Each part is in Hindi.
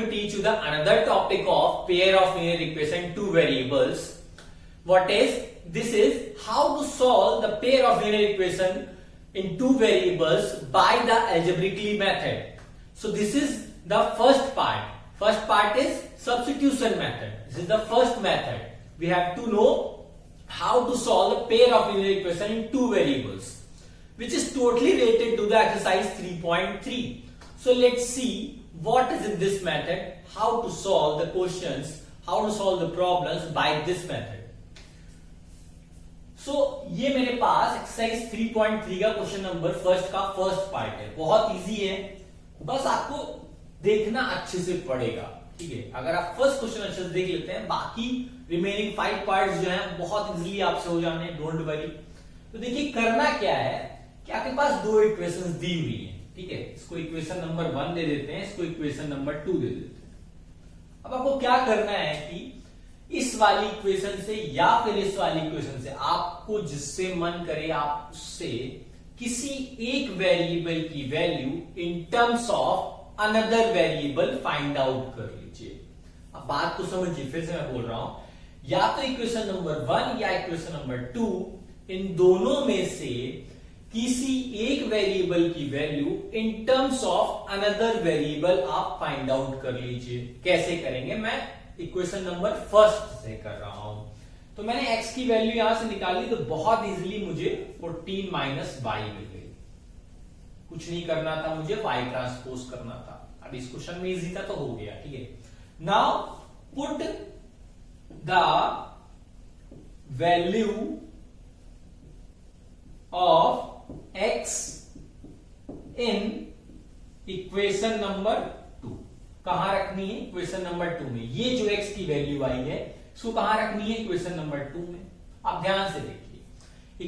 to teach you the another topic of pair of linear equation, two variables. What is this? Is how to solve the pair of linear equation in two variables by the algebraically method. So this is the first part. First part is substitution method. This is the first method. We have to know how to solve the pair of linear equation in two variables, which is totally related to the exercise 3.3. So let's see what is in this method, how to solve the questions, how to solve the problems by this method. So ये मेरे पास एक्सरसाइज 3.3 का क्वेश्चन नंबर फर्स्ट का फर्स्ट पार्ट है. बहुत इजी है, बस आपको देखना अच्छे से पड़ेगा. ठीक है, अगर आप फर्स्ट क्वेश्चन अच्छे से देख लेते हैं, बाकी रिमेनिंग 5 पार्ट्स जो हैं बहुत इजीली आपसे हो जाने, डोंट वरी. तो देखिए करना क्या है कि आपके पास दो इक्वेशंस दी हुई है. ठीक है, इसको इक्वेशन नंबर 1 दे देते हैं, इसको इक्वेशन नंबर 2 दे देते हैं. अब आपको क्या करना है कि इस वाली इक्वेशन से या फिर इस वाली इक्वेशन से आपको जिससे मन करे आप उससे किसी एक वेरिएबल की value in terms of another variable find out कर लीजिए. अब बात को समझिए, फिर से मैं बोल रहा हूं, या तो इक्वेशन नंबर 1 या इक्वेशन नंबर 2, इन दोनों में से किसी एक वेरिएबल की value in terms of another variable आप फाइंड आउट कर लीजिए. कैसे करेंगे? मैं इक्वेशन नंबर फर्स्ट से कर रहा हूं. तो मैंने x की वैल्यू यहां से निकाली, तो बहुत इजीली मुझे 14 माइनस y मिल गई. कुछ नहीं करना था, मुझे y ट्रांसपोज करना था. अब इस क्वेश्चन में इजी था तो हो गया. ठीक है, now put the value of x in equation number कहां रखनी है? इक्वेशन नंबर 2 में. ये जो x की वैल्यू आई है इसको कहां रखनी है? इक्वेशन नंबर 2 में. आप ध्यान से देखिए,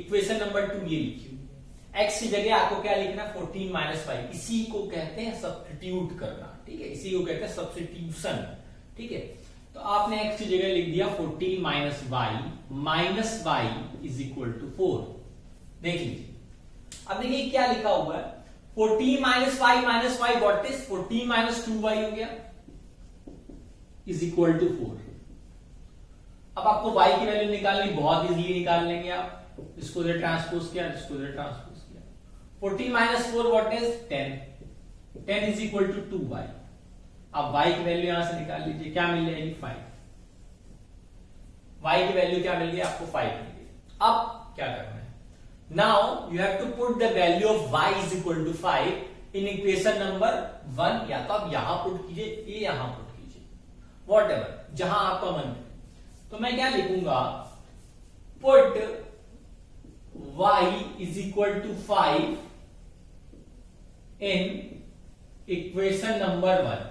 इक्वेशन नंबर 2 ये लिखी हुई है. x की जगह आपको क्या लिखना? 14 माइनस y. इसी को कहते हैं सब्स्टिट्यूट करना. ठीक है, इसी को कहते हैं सब्स्टिट्यूशन. ठीक है, तो आपने x की जगह लिख दिया 14 minus y is equal to 4. देख लीजिए, अब देखिए क्या लिखा हुआ है. 14 minus y what is 14 minus 2y हो गया इज इक्वल टू 4. अब आपको y की वैल्यू निकालनी, बहुत इजीली निकाल लेंगे आप. इसको इधर ट्रांसपोज किया, इसको इधर ट्रांसपोज किया. 14 minus 4 what is 10 is equal to 2y. अब y की वैल्यू यहां से निकाल लीजिए, क्या मिल जाएगी? 5. y की वैल्यू क्या मिल गई आपको? 5 मिल गई. अब क्या करना है? Now you have to put the value of y is equal to 5 in equation number 1. या तो आप यहां पुट कीजिए, ये यहां पुट कीजिए, whatever, जहां आपका मन है. तो मैं क्या लिखूंगा? put y is equal to 5 in equation number 1.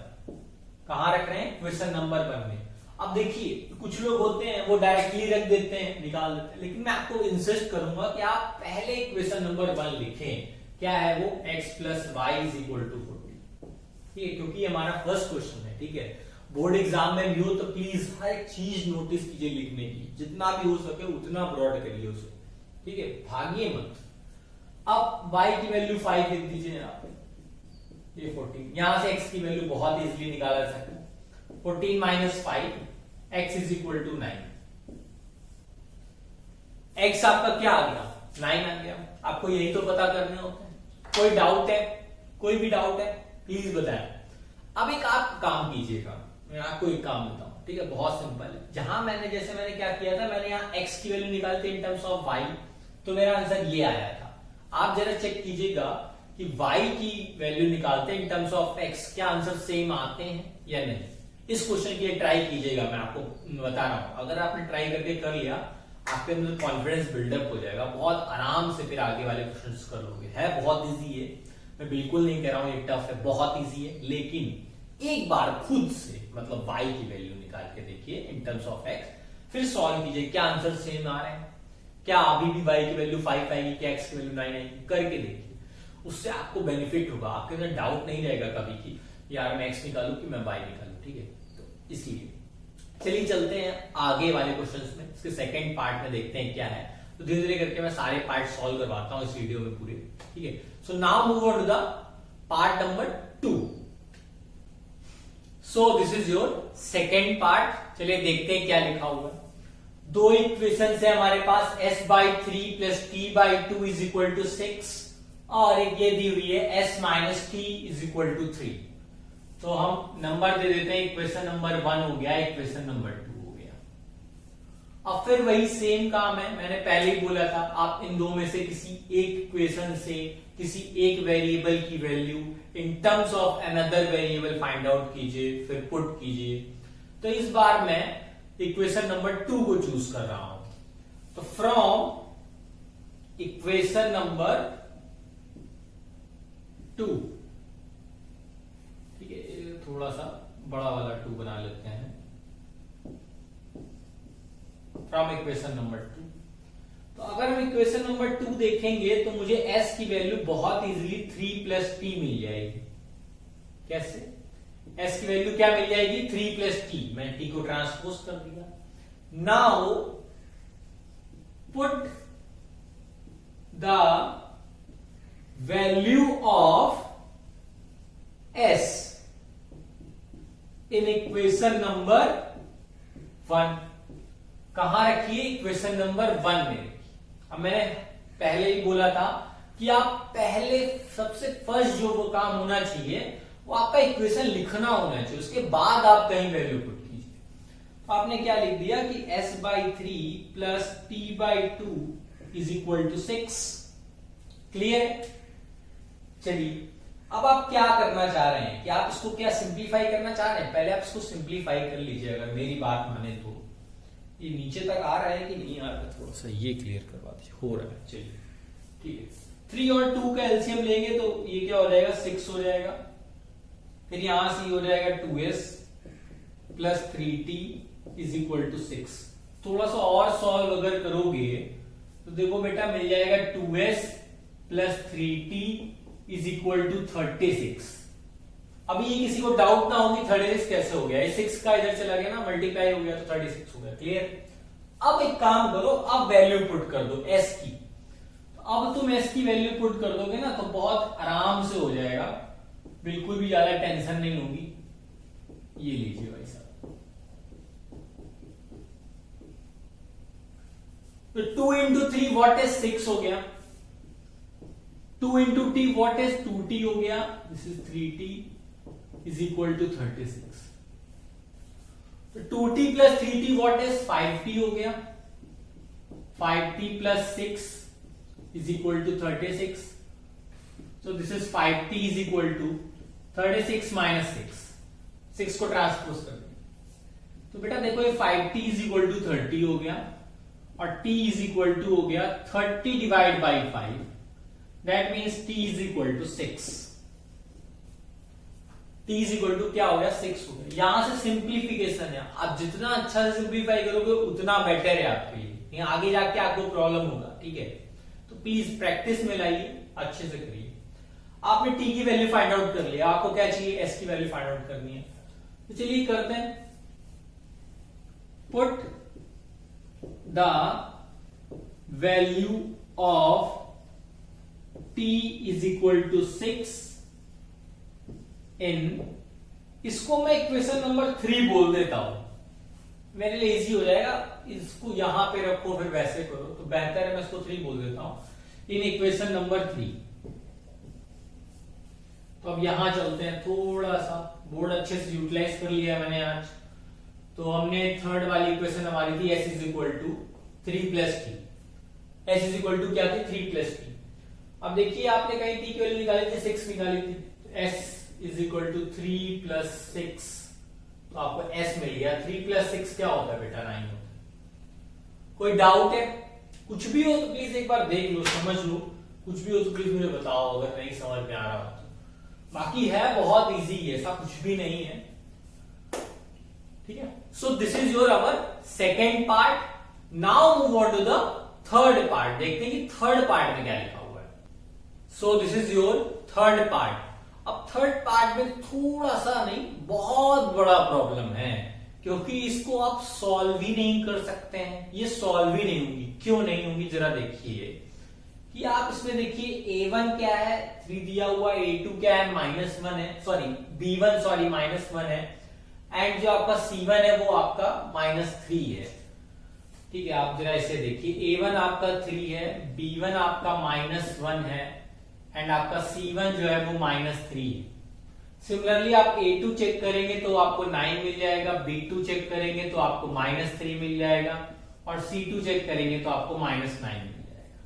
कहां रख रहे हैं? इक्वेशन नंबर 1 में. अब देखिए, कुछ लोग होते हैं वो डायरेक्टली रख देते हैं, निकाल देते हैं, लेकिन मैं आपको इंसिस्ट करूंगा कि आप पहले इक्वेशन नंबर 1 लिखें. क्या है वो? x plus y is equal to 40. ठीक है, क्योंकि हमारा फर्स्ट क्वेश्चन है. ठीक है, बोर्ड एग्जाम में भी हो तो प्लीज हर एक चीज नोटिस कीजिए लिखने की, जितना भी हो सके उतना ब्रॉड करिए उसे. ठीक है, भागिए मत. अब y की वैल्यू 5 लिख दीजिए आप, ये 14. यहां से x की वैल्यू बहुत इजीली निकाला जा सकता है. 14 minus 5 x is equal to 9. x आपका क्या आ गया? 9 आ गया. आपको यही तो पता करने होते हैं. कोई डाउट है? कोई भी डाउट है प्लीज बताएं. अब एक आप काम कीजिएगा, मैं आपको एक काम बताऊं. ठीक है, बहुत सिंपल है. जहां मैंने क्या किया था, मैंने यहाँ x की वैल्यू निकाली थी इन टर्म्स ऑफ y, तो मेरा आंसर ये आया था. आप जरा चेक कीजिएगा कि y की वैल्यू निकालते इन टर्म्स ऑफ x, क्या आंसर सेम आते हैं या नहीं. इस क्वेश्चन के लिए ट्राई कीजिएगा, मैं आपको बता रहा हूं. अगर आपने ट्राई करके कर लिया, आपके अंदर कॉन्फिडेंस बिल्डअप हो जाएगा. बहुत आराम से फिर आगे वाले क्वेश्चंस कर लोगे. है बहुत इजी है, मैं बिल्कुल नहीं कह रहा हूं ये टफ है, बहुत इजी है. लेकिन एक बार खुद से मतलब y की वैल्यू निकाल के देखिए इन टर्म्स ऑफ x, फिर सॉल्व कीजिए. क्या आंसर सेम आ रहे हैं? क्या अभी भी y की वैल्यू 5 आएगी? क्या x की वैल्यू 9 आएगी? करके देखिए, उससे आपको बेनिफिट होगा. आपके अंदर डाउट नहीं रहेगा कभी कि यार मैं x निकालू कि मैं y निकालू. ठीक है, इसलिए चलिए चलते हैं आगे वाले क्वेश्चंस में. इसके सेकंड पार्ट में देखते हैं क्या है. तो धीरे धीरे करके मैं सारे पार्ट सॉल्व करवाता हूं इस वीडियो में पूरे. ठीक है, so now move on to the part number 2. So this is your second part. चलिए देखते हैं क्या लिखा हुआ है। दो इक्वेशन है हमारे पास, s/3 plus t/2 is equal to 6 और एक ये दी हुई है s minus t is equal to 3। तो हम नंबर दे देते हैं, इक्वेशन नंबर 1 हो गया, इक्वेशन नंबर 2 हो गया। अब फिर वही सेम काम है, मैंने पहले ही बोला था, आप इन दो में से किसी एक इक्वेशन से किसी एक वेरिएबल की value in terms of another variable find out कीजिए, फिर पुट कीजिए। तो इस बार मैं इक्वेशन नंबर 2 को चूज कर रहा हूं। तो फ्रॉम इक्वेशन नंबर 2, ठीक है, थोड़ा सा बड़ा वाला 2 बना लेते हैं। फ्रॉम इक्वेशन नंबर 2, तो अगर हम इक्वेशन नंबर 2 देखेंगे तो मुझे s की वैल्यू बहुत इजीली 3 प्लस टी मिल जाएगी। कैसे? s की वैल्यू क्या मिल जाएगी? 3 प्लस टी। मैंने t को ट्रांसपोज कर दिया। Now put the value of s in equation number 1। कहां रखिए? इक्वेशन नंबर 1 में। अब मैंने पहले ही बोला था कि आप पहले सबसे फर्स्ट जो वो काम होना चाहिए वो आपका इक्वेशन लिखना होना चाहिए, उसके बाद आप कहीं वैल्यू पुट कीजिए। तो आपने क्या लिख दिया कि s/3 plus t/2 is equal to 6। Clear? चलिए अब आप क्या करना चाह रहे हैं कि आप इसको क्या सिंप्लीफाई करना चाह रहे हैं? पहले आप इसको सिंप्लीफाई कर लीजिए, अगर मेरी बात माने तो। ये नीचे तक आ रहा है कि नहीं आ रहा? थोड़ा सा ये क्लियर करवा दीजिए। हो रहा है, चलिए ठीक है। 3 और 2 का एलसीएम लेंगे तो ये क्या हो जाएगा? 6 हो जाएगा। फिर यहां से हो जाएगा 2s plus 3t is equal to 6। थोड़ा सा और सॉल्व अगर करोगे तो देखो बेटा मिल जाएगा 2s plus 3t is equal to 36। अभी ये किसी को डाउट ना होगी 36 कैसे हो गया? ये 6 का इधर चला गया ना, मल्टीप्लाई हो गया तो 36 हो गया। क्लियर? अब एक काम करो, अब वैल्यू पुट कर दो s की। तो अब तुम s की वैल्यू पुट कर दोगे ना तो बहुत आराम से हो जाएगा, बिल्कुल भी ज्यादा टेंशन नहीं होगी। ये लीजिए भाई साहब, तो 2 इंटू 3 वॉट इज 6 हो गया। 2 into T what is 2t हो गया। This is 3t is equal to 36। तो 2t plus 3t what is 5t हो गया। 5t plus 6 is equal to 36। So this is 5t is equal to 36 minus 6. 6 को ट्रांसपोज कर दें तो बेटा देखो ये 5t is equal to 30 हो गया और t is equal to हो गया 30 divide by 5। That means t is equal to 6. t is equal to क्या हो गया? 6 हो गया। यहां से सिंप्लीफिकेशन है, आप जितना अच्छा से सिंप्लीफाई करोगे उतना बेटर है आपके लिए, आगे जाके आपको प्रॉब्लम होगा। ठीक है, तो प्लीज प्रैक्टिस में लाइए, अच्छे से करिए। आपने t की वैल्यू फाइंड आउट कर लिया, आपको क्या चाहिए? s की वैल्यू फाइंड आउट करनी है। तो चलिए करते हैं। Put the value of t is equal to 6 in, इसको मैं इक्वेशन नंबर 3 बोल देता हूं, मेरे लिए इजी हो जाएगा। इसको यहां पे रखो फिर वैसे करो तो बेहतर है, मैं इसको 3 बोल देता हूं। इन इक्वेशन नंबर 3। तो अब यहां चलते हैं, थोड़ा सा बोर्ड अच्छे से यूटिलाइज कर लिया मैंने आज। तो हमने थर्ड वाली इक्वेशन हमारी थी s is equal to 3 plus t. s is equal to क्या थी? 3 प्लस टी। अब देखिए आपने कहीं t की वैल्यू निकाली थी, 6 निकाली थी। s is equal to 3 plus 6, तो आपको s मिल गया। 3 प्लस 6 क्या होता है बेटा? 9 होता है। कोई डाउट है? कुछ भी हो तो प्लीज एक बार देख लो, समझ लो। कुछ भी हो तो प्लीज मुझे बताओ अगर नहीं समझ में आ रहा हो। बाकी है बहुत इजी है, ऐसा कुछ भी नहीं है। ठीक है, so this is your our second part. Now move on to the third part. देखते हैं कि थर्ड पार्ट में क्या लिखा हुआ है। So this is your third part. अब थर्ड पार्ट में थोड़ा सा नहीं, बहुत बड़ा प्रॉब्लम है, क्योंकि इसको आप सॉल्व ही नहीं कर सकते हैं। ये सॉल्व ही नहीं होगी। क्यों नहीं होगी जरा देखिए कि आप इसमें देखिए a1 क्या है? 3 दिया हुआ, a2 क्या है? -1 है, सॉरी b1 सॉरी -1 है, एंड जो आपका C1 है वो आपका -3 है। ठीक है, आप जरा इसे देखिए, A1 आपका 3 है, B1 आपका -1 है एंड आपका C1 जो है वो -3 है। सिमिलरली आप A2 चेक करेंगे तो आपको 9 मिल जाएगा, B2 चेक करेंगे तो आपको -3 मिल जाएगा और C2 चेक करेंगे तो आपको -9 मिल जाएगा।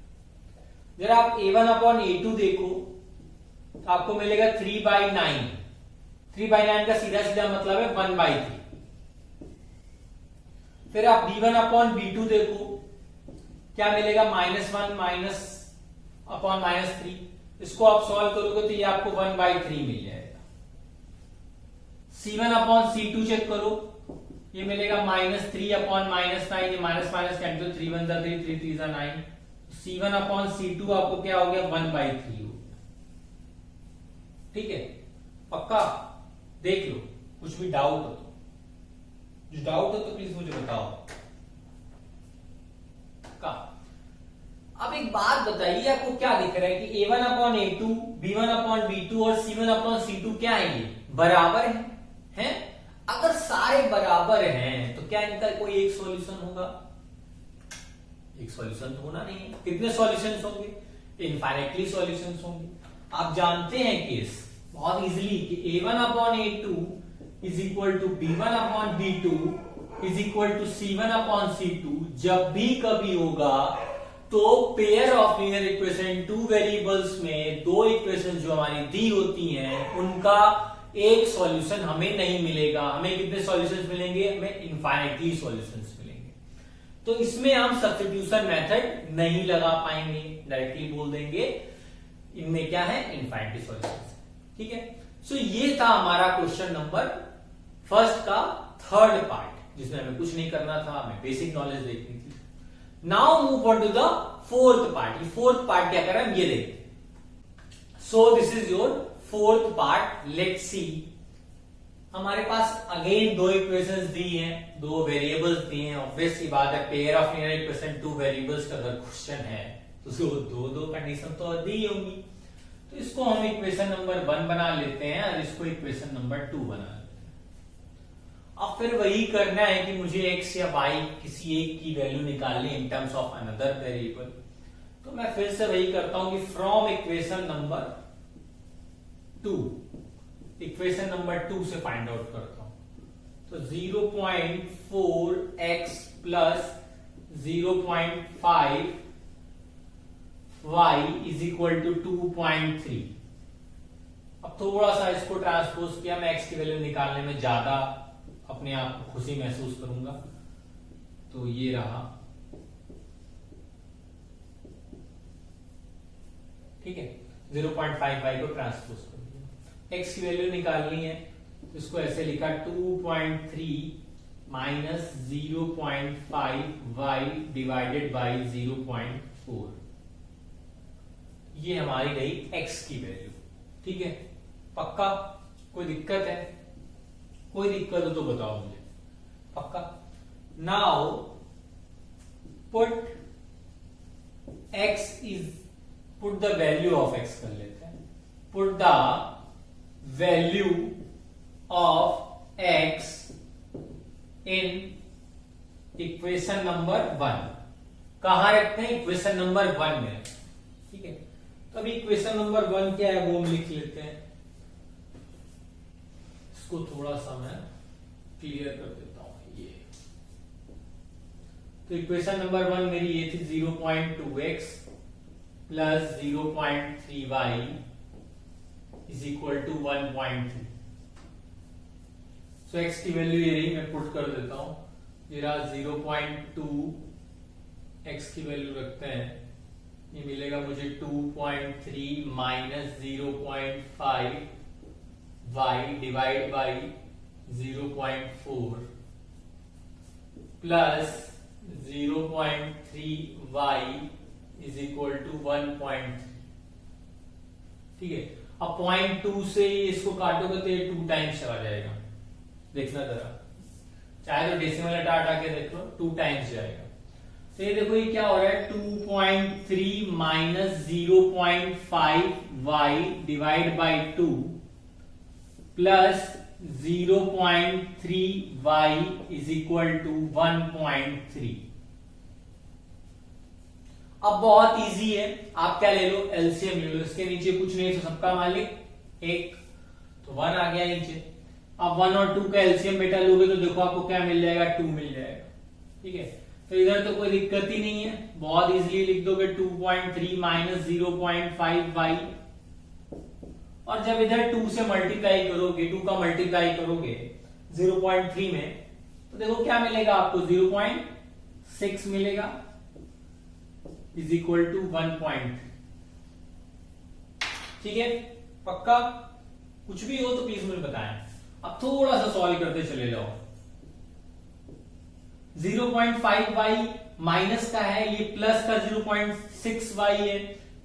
जरा आप A1 अपॉन A2 देखो तो आपको मिलेगा 3/9। 3/9 का सीधा सीधा मतलब है 1/3। फिर आप B1 अपॉन B2 देखो, क्या मिलेगा, -1 अपॉन -3। इसको आप सॉल्व करोगे तो ये आपको 1/3 मिल जाएगा। C1 अपॉन C2 चेक करो, ये मिलेगा -3 अपॉन -9, ये minus minus cancel, 3 1 3 3 3 9। C1 upon C2 आपको क्या हो गया, 1/3 हो गया। ठीक है, पक्का देख लो, कुछ भी डाउट हो तो प्लीज मुझे बताओ। पक्का। अब एक बात बताइए, आपको क्या दिख रहा है कि A1 upon A2, B1 upon B2 और C1 अपॉन C2 क्या है, ये बराबर हैं? अगर सारे बराबर हैं तो क्या इनका कोई एक सॉल्यूशन होगा? एक सॉल्यूशन तो होना नहीं है। कितने सॉल्यूशंस होंगे? इनफाइनाइटली सॉल्यूशंस होंगे। आप जानते हैं केस बहुत इजीली कि A1 upon A2 is equal to B1 upon B2 is equal to C1 upon C2। जब भी कभी होगा तो pair of linear equation, two variables में दो इक्वेशन जो हमारी दी होती हैं उनका एक सॉल्यूशन हमें नहीं मिलेगा। हमें कितने सॉल्यूशंस मिलेंगे? हमें इनफाइनाइटली सॉल्यूशंस मिलेंगे। तो इसमें हम सब्स्टिट्यूशन मेथड नहीं लगा पाएंगे, डायरेक्टली बोल देंगे इनमें क्या है, इनफाइनाइटली सॉल्यूशंस। ठीक है, सो ये था हमारा क्वेश्चन नंबर फर्स्ट का थर्ड पार्ट, जिसमें हमें कुछ नहीं करना था, हमें बेसिक नॉलेज देखनी थी। Now move on to the fourth part. ये फोर्थ पार्ट क्या कर रहा है ये देखते। So this is your fourth part. Let's see, हमारे पास अगेन दो इक्वेशंस दी हैं, दो वेरिएबल्स दिए हैं। ऑब्वियस सी बात है, pair of linear equation two variables का अगर क्वेश्चन है तो उसको दो कंडीशन तो दी होंगी। तो इसको हम इक्वेशन नंबर 1 बना लेते हैं और इसको इक्वेशन नंबर 2 बना लेते हैं। अब फिर वही करना है कि मुझे x या y किसी एक की वैल्यू निकालनी in terms of another variable. तो मैं फिर से वही करता हूं कि from equation number 2, equation number 2 से फाइंड आउट करता हूं। तो 0.4x plus 0.5y is equal to 2.3। अब थोड़ा सा इसको ट्रांसपोज किया, मैं x की वैल्यू निकालने में ज्यादा अपने आप को खुशी महसूस करूंगा। तो ये रहा, ठीक है, 0.5y को ट्रांसपोज कर दिया। x की वैल्यू निकालनी है तो इसको ऐसे लिखा 2.3 माइनस 0.5y डिवाइडेड बाई 0.4। ये हमारी गई x की वैल्यू। ठीक है, पक्का? कोई दिक्कत है? कोई दिक्कत हो तो बताओ मुझे। पक्का? Now put the value of x कर लेते हैं। Put the value of x in equation number 1। कहां रखते हैं? इक्वेशन नंबर 1 में। ठीक है, तो अभी इक्वेशन नंबर 1 क्या है वो हम लिख लेते हैं। इसको थोड़ा सा मैं क्लियर कर देता हूं। ये तो इक्वेशन नंबर 1 मेरी ये थी 0.2x plus 0.3y is equal to 1.3। So x की वैल्यू ये रही, मैं पुट कर देता हूं। ये रहा 0.2, x की वैल्यू रखते हैं, ये मिलेगा मुझे 2.3 minus 0.5 y divide by 0.4 plus 0.3 y is equal to 1.3। ठीक है, अब 0.2 से इसको काटोगे तो ये 2 टाइम्स चला जाएगा। देखना जरा, चाहे तो डेसिमल हटा के देख लो, 2 टाइम्स जाएगा। तो ये देखो ये क्या हो रहा है, 2.3 minus 0.5 y divide by 2 plus 0.3y is equal to 1.3। अब बहुत इजी है, आप क्या ले लो, एलसीएम ले लो। इसके नीचे कुछ नहीं तो सबका मालिक एक, तो 1 आ गया नीचे। अब 1 और 2 का एलसीएम बेटा लोगे तो देखो आपको क्या मिल जाएगा, 2 मिल जाएगा। ठीक है, तो इधर तो कोई दिक्कत ही नहीं है, बहुत इजीली लिख दोगे 2.3 माइनस 0.5y। और जब इधर 2 से मल्टीप्लाई करोगे, 2 का मल्टीप्लाई करोगे 0.3 में, तो देखो क्या मिलेगा आपको, 0.6 मिलेगा इज इक्वल टू 1.3। ठीक है, पक्का? कुछ भी हो तो प्लीज मुझे बताएं। अब थोड़ा सा सॉल्व करते चले जाओ। 0.5y माइनस का है, ये प्लस का 0.6y है,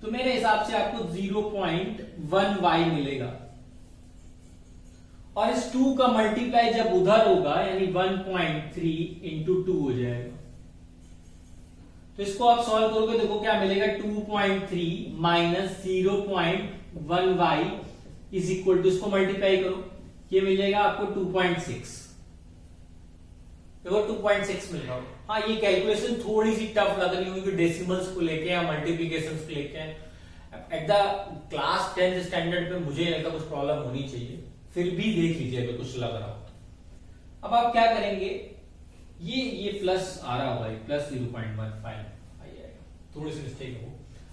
तो मेरे हिसाब से आपको 0.1y मिलेगा। और इस 2 का मल्टीप्लाई जब उधर होगा यानी 1.3 इंटू 2 हो जाएगा। तो इसको आप सॉल्व करोगे, देखो क्या मिलेगा, 2.3 minus 0.1y is equal to, इसको मल्टीप्लाई करो, ये मिल जाएगा आपको 2.6। देखो 2.6 मिल रहा हो। हाँ, ये कैलकुलेशन थोड़ी सी टफ लग रही होगी डेसिमल्स को लेके या मल्टीप्लिकेशन को लेके। At the class 10th standard पे मुझे लगता कुछ प्रॉब्लम होनी चाहिए, फिर भी देख लीजिए अगर कुछ लग रहा हो तो। अब आप क्या करेंगे, ये प्लस आ रहा होगा, प्लस 0.15 आ जाएगा, थोड़ी सी मिस्टेक हो।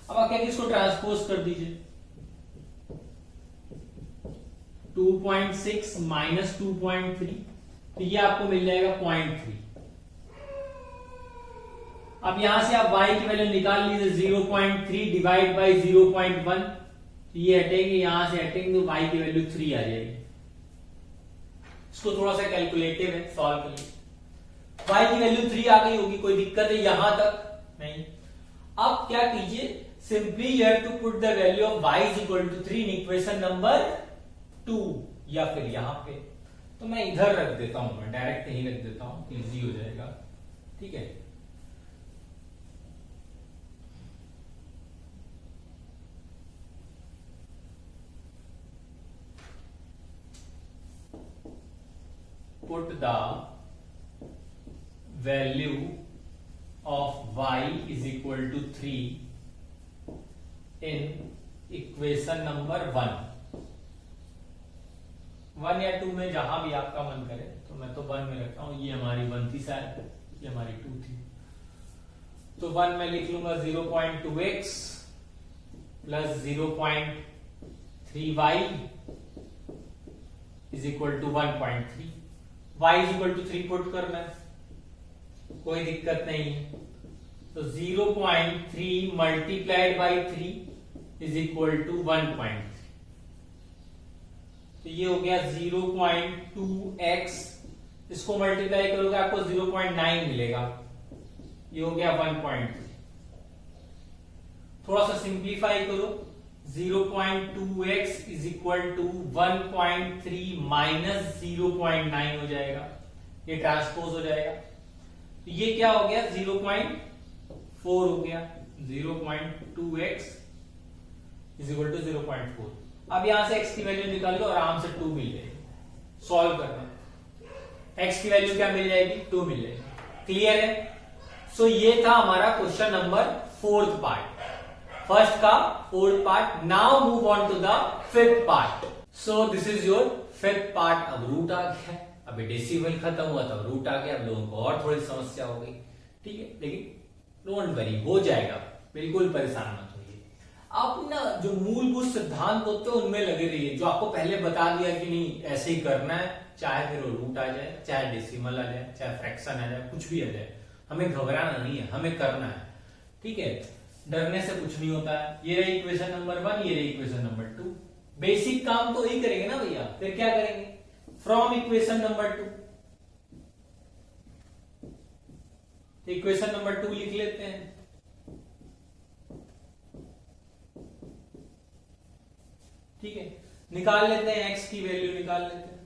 अब आप क्या, इसको ट्रांसपोज कर दीजिए, 2.6 माइनस 2.3, तो ये आपको मिल जाएगा 0.3। अब यहां से आप y की वैल्यू निकाल लीजिए, 0.3 डिवाइड बाई 0.1, तो ये हटेंगे, यहां से हटेंगे तो y की वैल्यू 3 आ जाएगी। इसको थोड़ा सा कैलकुलेटिव है, सॉल्व करिए। y की वैल्यू 3 आ गई होगी, कोई दिक्कत है यहां तक नहीं। अब क्या कीजिए, simply you have to put the value of y is equal to 3 in equation number 2, या फिर यहां पे, तो मैं इधर रख देता हूं, मैं डायरेक्ट यहीं रख देता हूं, इजी हो जाएगा। ठीक है, put the value of y is equal to 3 in equation number 1 या 2 में, जहां भी आपका मन करे। तो मैं तो 1 में रखता हूं, ये हमारी 1 थी शायद, ये हमारी 2 थी, तो 1 में लिख लूंगा 0.2x plus 0.3y is equal to 1.3। y is equal to 3 put करना है, कोई दिक्कत नहीं है। तो 0.3 multiplied by 3 is equal to 1.3, तो ये हो गया 0.2x, इसको मल्टीप्लाई करोगे आपको 0.9 मिलेगा, ये हो गया 1.3। थोड़ा सा सिंप्लीफाई करो, 0.2x is equal to 1.3 minus 0.9 हो जाएगा, ये ट्रांसपोज हो जाएगा, तो ये क्या हो गया, 0.4 हो गया। 0.2x is equal to 0.4। अब यहां से x की वैल्यू निकाल लो, आराम से 2 मिल जाएगी। सॉल्व करना, x की वैल्यू क्या मिल जाएगी, 2 मिल जाएगी। क्लियर है? सो ये था हमारा question number 4th part, first का 4th part. Now move on to the 5th part. So this is your 5th part. अब रूट आ गया, अभी डेसिमल खत्म हुआ था, रूट आ गया, अब लोगों को और थोड़ी समस्या हो गई। ठीक है, लेकिन डोंट वरी, हो जाएगा, बिल्कुल परेशान मत। आप ना जो मूलभूत सिद्धांत होते हैं उनमें लगे रहिए, जो आपको पहले बता दिया कि नहीं ऐसे ही करना है, चाहे फिर रूट आ जाए, चाहे डेसिमल आ जाए, चाहे फ्रैक्शन आ जाए, कुछ भी आ जाए, हमें घबराना नहीं है, हमें करना है। ठीक है, डरने से कुछ नहीं होता है। ये रही इक्वेशन नंबर 1, ये रही इक्वेशन नंबर 2। बेसिक काम तो यही करेंगे ना भैया, फिर क्या करेंगे, from equation number 2, equation number 2 लिख लेते हैं। ठीक है, निकाल लेते हैं, x की वैल्यू निकाल लेते हैं।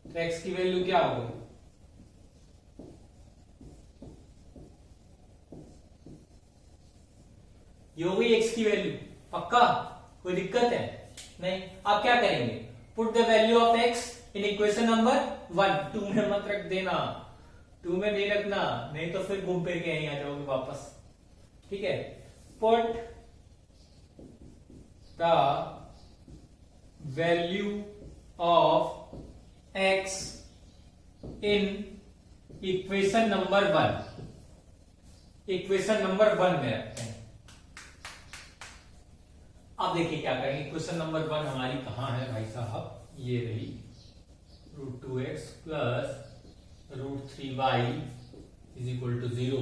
तो x की वैल्यू क्या होगी, ये हो गई x की वैल्यू। पक्का, कोई दिक्कत है? नहीं, आप क्या करेंगे, put the value of x in equation number 1। 2 में मत रख देना, 2 में नहीं रखना, नहीं तो फिर घूम फिर के यहीं आ जाओगे वापस। ठीक है, put the value of x in equation number 1। Equation number 1 में रखते हैं। अब देखिए क्या करेंगे, इक्वेशन नंबर 1 हमारी कहां है भाई साहब, ये रही, √2x plus √3y is equal to 0।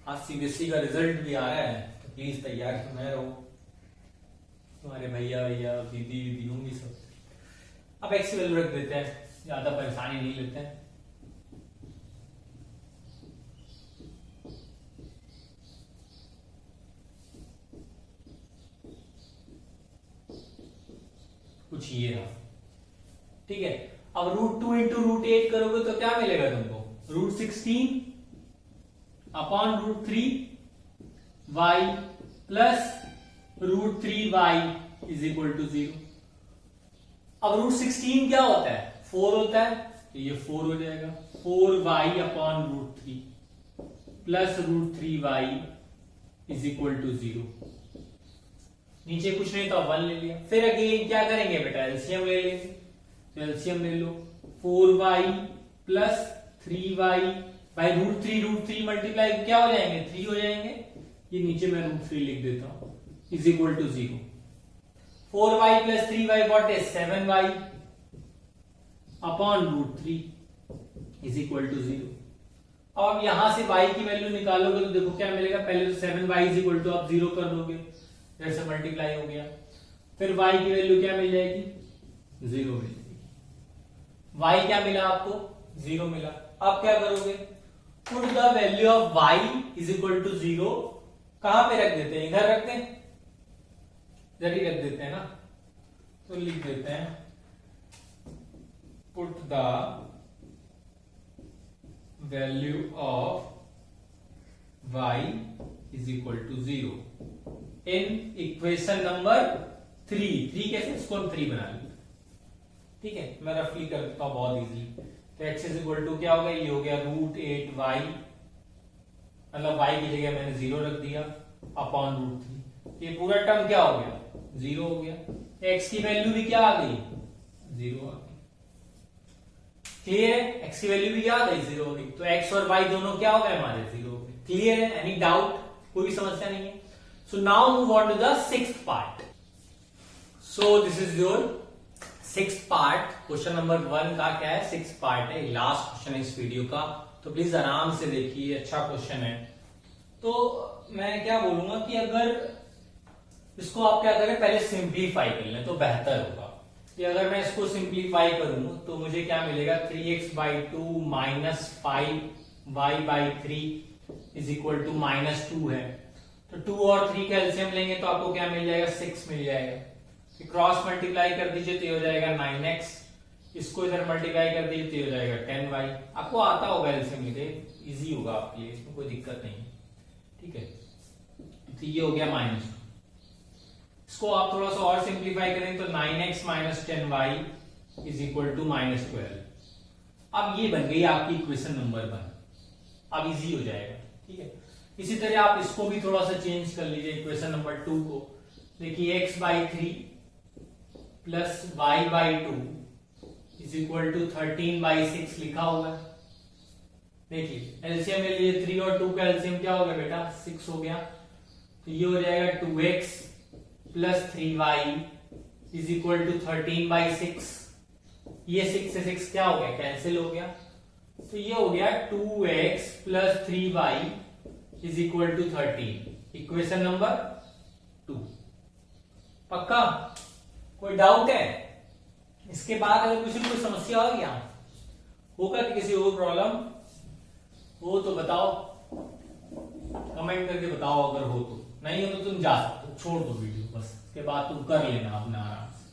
आज सीबीएसई का रिजल्ट भी आ रहा है, तो प्लीज तैयार में रहो, तुम्हारे भैया दीदी दीदी होंगी सब। अब एक्स की वैल्यू रख देते हैं, ज्यादा परेशानी नहीं लेते हैं। कुछ ये रहा, ठीक है। अब √2 इंटू √8 करोगे तो क्या मिलेगा तुमको, √16 upon √3y plus √3y is equal to 0। अब √16 क्या होता है, 4 होता है, तो ये 4 हो जाएगा, 4y upon √3 plus √3y is equal to 0। नीचे कुछ नहीं तो 1 ले लिया। फिर अगेन क्या करेंगे बेटा, एलसीएम ले लेंगे, तो एलसीएम ले लो, 4y plus 3y by √3 multiply क्या हो जाएंगे, 3 हो जाएंगे, ये नीचे मैं √3 लिख देता हूं, is equal to 0। 4y plus 3y what is 7y upon √3 is equal to 0। अब यहां से y की वैल्यू निकालोगे तो देखो क्या मिलेगा, पहले तो 7y इज इक्वल टू आप 0 कर दोगे, जैसे मल्टीप्लाई हो गया, फिर y की वैल्यू क्या मिल जाएगी, 0 मिल जाएगी। y क्या मिला आपको, 0 मिला। अब क्या करोगे, put the value of y is equal to 0 कहां पे रख देते हैं, इधर रखते हैं, इधर ही रख देते हैं ना, तो लिख देते हैं put the value of y is equal to 0 in equation number 3 कैसे, इसको हम 3 बना लेंगे, ठीक है। मैं रफली कर देता हूं बहुत इजीली। तो x इज इक्वल टू क्या हो गया, ये हो गया √8y, मतलब y की जगह मैंने 0 रख दिया, अपॉन √3, ये पूरा टर्म क्या हो गया, 0 हो गया। x की वैल्यू भी क्या आ गई, 0 आ गई। क्लियर है, x की वैल्यू भी क्या आ गई, 0 हो गई। तो x और y दोनों क्या हो गए हमारे, 0 हो गए। क्लियर है, एनी डाउट, कोई समस्या नहीं है। So now move on to the 6th part. So this is your 6th part. Question number 1 का क्या है, 6th part है, लास्ट क्वेश्चन है इस वीडियो का, तो प्लीज आराम से देखिए, अच्छा क्वेश्चन है। तो मैं क्या बोलूंगा कि अगर इसको आप क्या करें, पहले सिंप्लीफाई कर लें तो बेहतर होगा। कि अगर मैं इसको सिंप्लीफाई करूं तो मुझे क्या मिलेगा, 3x/2 minus 5y/3 is equal to -2 है। तो 2 और 3 का एलसीएम लेंगे तो आपको क्या मिल जाएगा, 6 मिल जाएगा। क्रॉस मल्टीप्लाई कर दीजिए तो ये हो जाएगा 9x, इसको इधर मल्टीप्लाई कर दीजिए तो ये हो जाएगा 10y। आपको आता होगा एलसीएम लेके, इजी होगा आपके लिए, इसमें कोई दिक्कत नहीं, ठीक है। तो ये हो गया -2, इसको आप थोड़ा सा और सिंप्लीफाई करें तो 9x minus 10y is equal to -12। अब ये बन गई आपकी इक्वेशन नंबर 1, अब इजी हो जाएगा, ठीक है। इसी तरह आप इसको भी थोड़ा सा चेंज कर लीजिए, इक्वेशन नंबर 2 को। देखिए x/3 plus y/2 is equal to 13/6 लिखा हुआ है। देखिए एलसीएम ले लीजिए, 3 और 2 का एलसीएम क्या हो गया बेटा, 6 हो गया। तो ये हो जाएगा 2x plus 3y is equal to 13/6। ये 6 से 6 क्या हो गया, कैंसिल हो गया। तो ये हो गया 2x plus 3y is equal to 13, equation number 2। पक्का, कोई डाउट है? इसके बाद अगर किसी को कोई समस्या हो गया होगा कि किसी और प्रॉब्लम हो तो बताओ, कमेंट करके बताओ, अगर हो तो। नहीं हो तो तुम जा सकते हो, छोड़ दो वीडियो, बस इसके बाद तुम कर लेना अपना आराम से।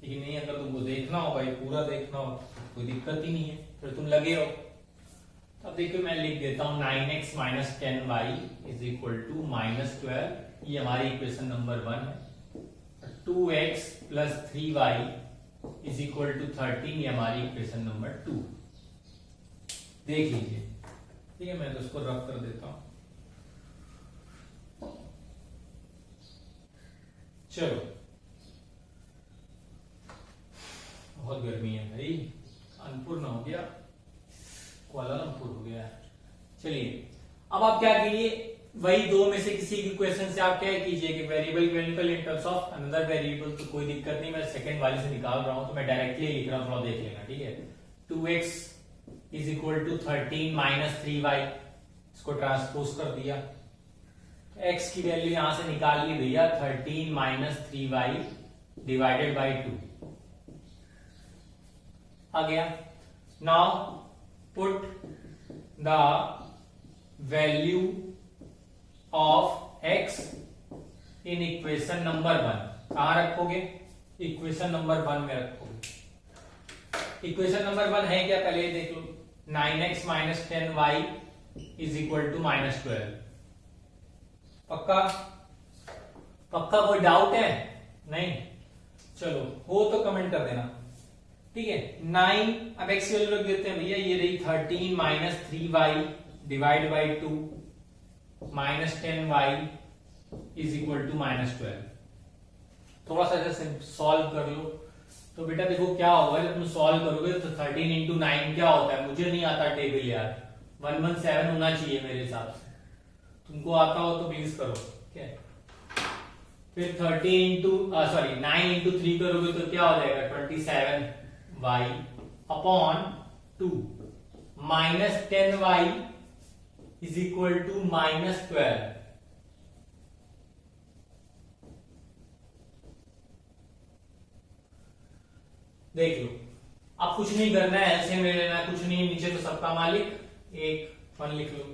लेकिन नहीं, अगर तुमको देखना हो भाई, पूरा देखना हो, कोई दिक्कत ही नहीं है, फिर तुम लगे रहो। अब देखिए मैं लिख देता हूं 9x minus 10y is equal to -12, ये हमारी इक्वेशन नंबर 1 है। 2x plus 3y is equal to 13, ये हमारी इक्वेशन नंबर 2। देख लीजिए, ठीक है, मैं तो उसको रफ कर देता हूं। चलो, बहुत गर्मी है भाई, कानपुर ना हो गया, कुआलालंपुर हो गया। चलिए, अब आप क्या कीजिए, वही दो में से किसी भी क्वेश्चन से आप क्या कीजिए कि variable value in terms of another variable, तो कोई दिक्कत नहीं, मैं सेकंड वाले से निकाल रहा हूं तो मैं डायरेक्टली लिख रहा हूं, थोड़ा देख लेना, ठीक है। 2x is equal to 13 minus 3y, इसको ट्रांसपोज कर दिया, x की वैल्यू यहां से निकाल ली भैया, 13 माइनस 3y डिवाइडेड बाई 2 आ गया। Now put the value of x in equation number 1। कहां रखोगे? इक्वेशन नंबर 1 में रखोगे। इक्वेशन नंबर 1 है क्या, पहले देख लो। 9x minus 10y is equal to minus 12। पक्का? पक्का? कोई डाउट है? नहीं? चलो, हो तो कमेंट कर देना, ठीक है। 9, अब x की वैल्यू रख देते हैं भैया, ये रही 13 minus 3y divide by 2 minus 10y is equal to minus 12। थोड़ा सा जैसे सॉल्व कर लो तो बेटा देखो क्या होगा, जब तुम सॉल्व करोगे तो 13 इंटू 9 क्या होता है, मुझे नहीं आता टेबल यार, 117 होना चाहिए मेरे हिसाब से, तुमको आता हो तो प्लीज करो, ठीक है। फिर 9 इंटू 3 करोगे तो क्या हो जाएगा, 27y upon 2 minus 10y is equal to minus 12। देख लो, अब कुछ नहीं करना है, एलसीएम ले लेना है, कुछ नहीं, नीचे तो सबका मालिक 1 लिख लो,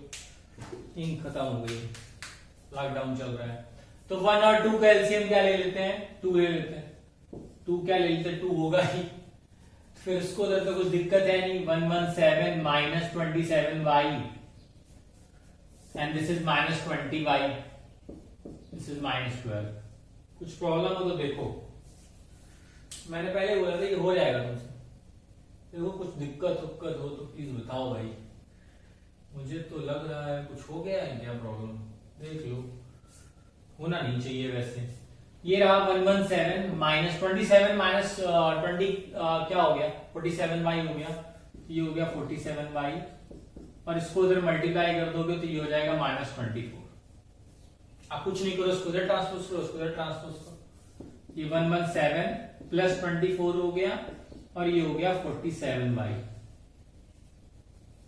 इंक खत्म हो गई, लॉकडाउन चल रहा है। तो 1 और 2 का एलसीएम क्या ले लेते हैं, 2 ले लेते हैं। 2 क्या ले लेते हैं, 2 होगा ही, फिर उसको उधर तो कुछ दिक्कत है नहीं। 117 minus 27y and this is minus 20y, this is minus 12। कुछ प्रॉब्लम हो तो देखो, मैंने पहले बोला था ये हो जाएगा तुमसे, देखो कुछ दिक्कत हो तो प्लीज बताओ भाई, मुझे तो लग रहा है कुछ हो गया है क्या प्रॉब्लम, देख लो, होना नहीं चाहिए वैसे। ये रहा 117 माइनस 27 माइनस 20 क्या हो गया, 47y हो गया, ये हो गया 47y, और इसको उधर मल्टीप्लाई कर दोगे तो ये हो जाएगा माइनस 24। आप कुछ नहीं करो, उसको उधर ट्रांसपोज करो, उसको उधर ट्रांसपोज करो, ये 117 प्लस 24 हो गया और ये हो गया 47y,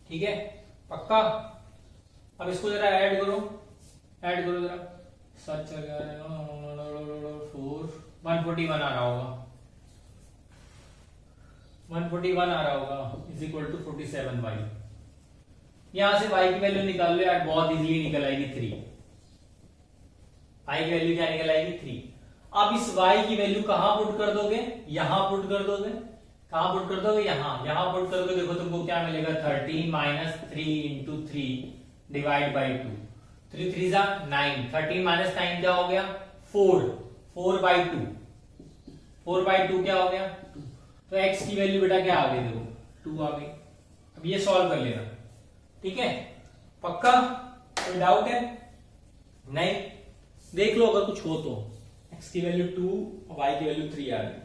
ठीक है। पक्का? अब इसको जरा ऐड करो जरा, सच 141 आ रहा होगा, 141 आ रहा होगा इज इक्वल टू 47y। यहां से y की वैल्यू निकाल लो यार, बहुत इजीली निकल आएगी 3। y की वैल्यू क्या निकल आएगी, 3। अब इस y की वैल्यू कहां पुट कर दोगे, यहां पुट कर दोगे। कहां पुट कर दोगे, यहां पुट करोगे, देखो तुमको क्या मिलेगा, 13 माइनस 3 इंटू 3 डिवाइड बाई 2, 3 3 जा 9, 13 माइनस 9 क्या हो गया, 4 बाई 2, 4 बाई 2 क्या हो गया, 2। तो x की वैल्यू बेटा क्या आ गई, देखो 2 आ गई। अब ये सॉल्व कर लेना, ठीक है। पक्का? कोई डाउट है? नहीं? देख लो अगर कुछ हो तो, x की वैल्यू 2 और y की वैल्यू 3 आ गई।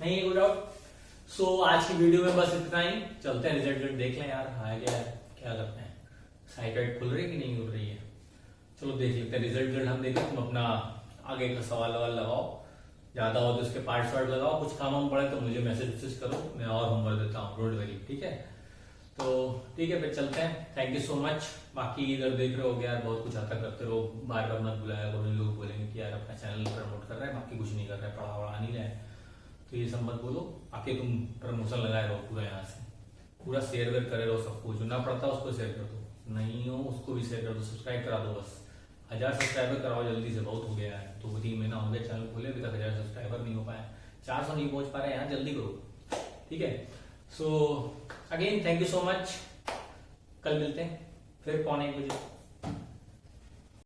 नहीं है कोई डाउट? सो आज की वीडियो में बस इतना ही, चलते हैं रिजल्ट देख लें यार, आ गया है, क्या करते हैं, साइट खुल रही है कि नहीं खुल रही है, चलो देख लेते हैं रिजल्ट हम देखें। तुम अपना आगे का सवाल लगाओ, ज्यादा हो तो उसके पार्ट्स वार्ट लगाओ, कुछ काम हम पड़े तो मुझे मैसेज करो, मैं और होमवर्क देता हूँ, डोंट वरी, ठीक है। तो ठीक है, फिर चलते हैं, थैंक यू सो मच। बाकी इधर देख रहे हो गया यार, बहुत कुछ आता करते रहो, बार बार मत बुलाया करो, लोग बोलेंगे कि यार अपना चैनल प्रमोट कर रहा है, बाकी कुछ नहीं कर रहा है, पढ़ा वढ़ा नहीं रहा है, तो ये सब मत बोलो, आके तुम प्रमोशन लगाए रहो पूरा, यहाँ से पूरा शेयर वेयर करे रहो, सबको जो ना पड़ता उसको शेयर कर दो, नहीं हो उसको भी शेयर कर दो, सब्सक्राइब करा दो, बस 1000 सब्सक्राइबर कराओ जल्दी से, बहुत हो गया है, 2-3 महीना हो गया चैनल खोले, अभी तक 1000 सब्सक्राइबर नहीं हो पाया, 400 नहीं पहुंच पा रहे हैं, यहाँ जल्दी करो, ठीक है। So again thank you so much. कल मिलते हैं फिर 1:45 बजे।